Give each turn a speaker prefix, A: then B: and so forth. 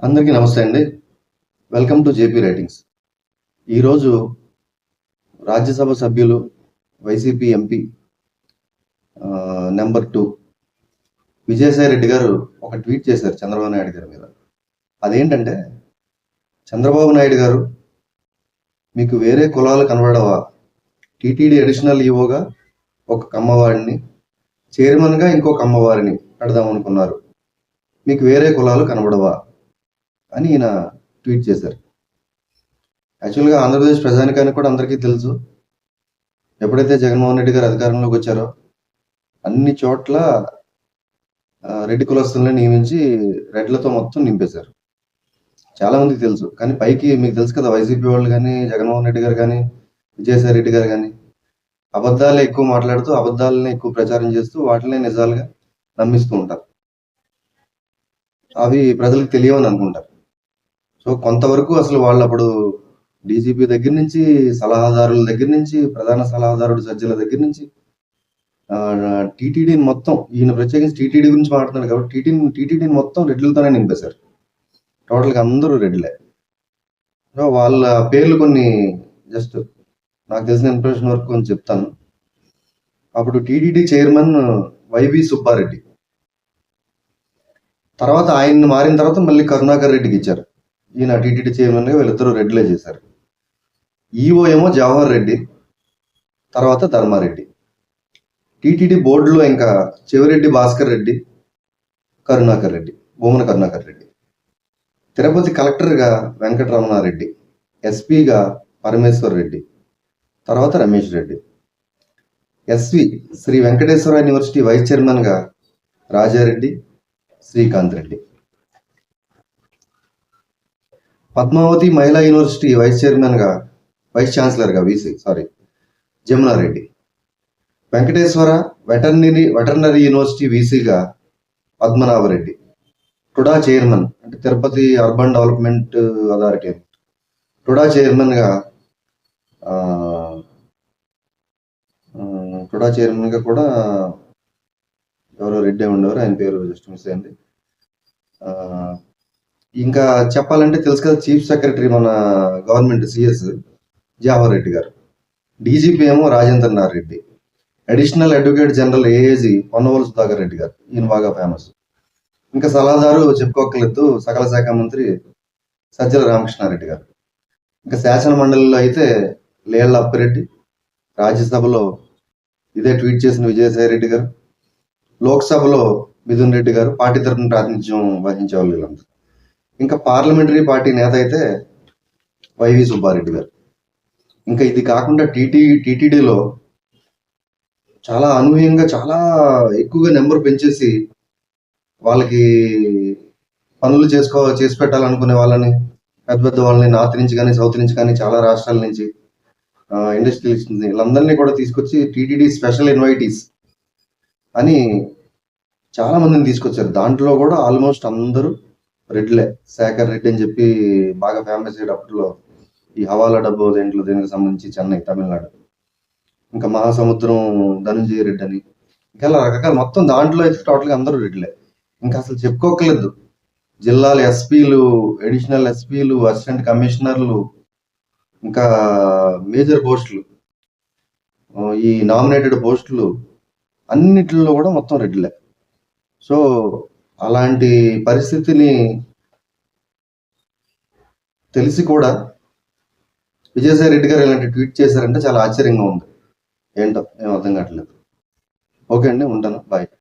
A: అందరికీ నమస్తే అండి. Welcome to JP writings. ఈరోజు రాజ్యసభ సభ్యులు YCP MP number 2 Vijayasai Reddy గారు ఒక ట్వీట్ చేశారు చంద్రబాబు నాయుడు గారి మీద. అదేంటంటే, చంద్రబాబు నాయుడు గారు మీకు వేరే కులాలు కనబడవా? టీటీడీ అడిషనల్ ఈవోగా ఒక కమ్మవాడిని, చైర్మన్గా ఇంకో కమ్మవారిని పెడదాం అనుకున్నారు. మీకు వేరే కులాలు కనబడవా అని ఈయన ట్వీట్ చేశారు. యాక్చువల్గా ఆంధ్రప్రదేశ్ ప్రజానికానికి కూడా అందరికీ తెలుసు, ఎప్పుడైతే జగన్మోహన్ రెడ్డి గారు అధికారంలోకి వచ్చారో అన్ని చోట్ల రెడ్డి కులస్తుల్ని నియమించి రెడ్లతో మొత్తం నింపేశారు. చాలా మందికి తెలుసు. కానీ పైకి మీకు తెలుసు కదా, వైసీపీ వాళ్ళు కానీ, జగన్మోహన్ రెడ్డి గారు కానీ, విజయసాయి రెడ్డి గారు కానీ అబద్ధాలే ఎక్కువ మాట్లాడుతూ, అబద్ధాలనే ఎక్కువ ప్రచారం చేస్తూ, వాటినే నిజాలుగా నమ్మిస్తూ ఉంటారు. అవి ప్రజలకు తెలియవని అనుకుంటారు. సో కొంతవరకు అసలు వాళ్ళు అప్పుడు డీజీపీ దగ్గర నుంచి, సలహాదారుల దగ్గర నుంచి, ప్రధాన సలహాదారుడు సజ్జల దగ్గర నుంచి టీటీడీని మొత్తం, ఈయన ప్రత్యేకించి టీటీడీ గురించి మాట్లాడుతున్నాడు కాబట్టి టీటీడీని మొత్తం రెడ్లతోనే నింపేశారు. టోటల్గా అందరూ రెడ్లే. సో వాళ్ళ పేర్లు కొన్ని జస్ట్ నాకు తెలిసిన ఇన్ఫర్మేషన్ వరకు కొంచెం చెప్తాను. అప్పుడు టీటీడీ చైర్మన్ వైవి సుబ్బారెడ్డి, తర్వాత ఆయన్ని మారిన తర్వాత మళ్ళీ కరుణాకర్ రెడ్డికి ఇచ్చారు. ఈయన టీటీడీ చైర్మన్గా వీళ్ళిద్దరూ రెడ్లే చేశారు. ఈఓ ఏమో జవహర్ రెడ్డి, తర్వాత ధర్మారెడ్డి. టీటీడీ బోర్డులో ఇంకా చెవిరెడ్డి భాస్కర్ రెడ్డి, కరుణాకర్ రెడ్డి, భూమన కరుణాకర్ రెడ్డి. తిరుపతి కలెక్టర్గా వెంకటరమణారెడ్డి, ఎస్పీగా పరమేశ్వర్ రెడ్డి, తర్వాత Ramesh Reddy. SV Sri Venkateswara university vice చైర్మన్గా రాజారెడ్డి, శ్రీకాంత్ రెడ్డి. పద్మావతి మహిళా యూనివర్సిటీ వైస్ ఛాన్సలర్గా జమునారెడ్డి. వెంకటేశ్వర వెటర్నరీ యూనివర్సిటీ వీసీగా పద్మనాభరెడ్డి. టుడా చైర్మన్ అంటే Tirupati urban development authority, TUDA చైర్మన్గా కూడా ఎవరో రెడ్డి ఉండేవారు, ఆయన పేరు జస్ట్ మిస్ అయింది. ఇంకా చెప్పాలంటే తెలుసు కదా, చీఫ్ సెక్రటరీ మన గవర్నమెంట్ సిఎస్ జవహర్ రెడ్డి గారు. డీజీపీ ఏమో Rajendranath Reddy. Additional advocate general AAG Ponnavolu Sudhakar Reddy గారు, ఈయన బాగా ఫేమస్. ఇంకా సలహాదారు చెప్పుకోకలేదు, సకల శాఖ మంత్రి సజ్జల రామకృష్ణారెడ్డి గారు. ఇంకా శాసన మండలిలో అయితే లేళ్ల అప్పిరెడ్డి, రాజ్యసభలో ఇదే ట్వీట్ చేసిన విజయసాయి రెడ్డి గారు, లోక్సభలో మిథున్ రెడ్డి గారు, పార్టీ తరఫున ప్రాతినిధ్యం వహించే వాళ్ళు వీళ్ళంతా. ఇంకా పార్లమెంటరీ పార్టీ నేత అయితే వైవి సుబ్బారెడ్డి గారు. ఇంకా ఇది కాకుండా టీటీడీలో చాలా అనూహ్యంగా, చాలా ఎక్కువగా నెంబర్ పెంచేసి వాళ్ళకి పనులు చేసి పెట్టాలనుకునే వాళ్ళని, పెద్ద పెద్ద వాళ్ళని నార్త్ నుంచి కానీ, సౌత్ నుంచి కానీ, చాలా రాష్ట్రాల నుంచి, ఇండస్ట్రియలిస్ట్ వీళ్ళందరినీ కూడా తీసుకొచ్చి టీటీడీ స్పెషల్ ఇన్వైటీస్ అని చాలా మందిని తీసుకొచ్చారు. దాంట్లో కూడా ఆల్మోస్ట్ అందరూ రెడ్లే. శేఖర్ రెడ్డి అని చెప్పి బాగా ఫేమస్ అయ్యేటప్పట్లో ఈ హవాలా డబ్బు దీనికి సంబంధించి చెన్నై, తమిళనాడు. ఇంకా మహాసముద్రం ధనంజయ రెడ్డి అని, ఇంకా రకరకాల మొత్తం దాంట్లో అయితే టోటల్గా అందరూ రెడ్లే. ఇంకా అసలు చెప్పుకోకలేదు, జిల్లాల ఎస్పీలు, అడిషనల్ ఎస్పీలు, అసిస్టెంట్ కమిషనర్లు, ఇంకా మేజర్ పోస్టులు, ఈ నామినేటెడ్ పోస్టులు అన్నిటిలో కూడా మొత్తం రెడ్లే. సో అలాంటి పరిస్థితిని తెలిసి కూడా విజయసాయి రెడ్డి గారు ఇలాంటి ట్వీట్ చేశారంటే చాలా ఆశ్చర్యంగా ఉంది. ఏంటో ఏం అర్థం కావట్లేదు. ఓకే అండి, ఉంటాను, బాయ్.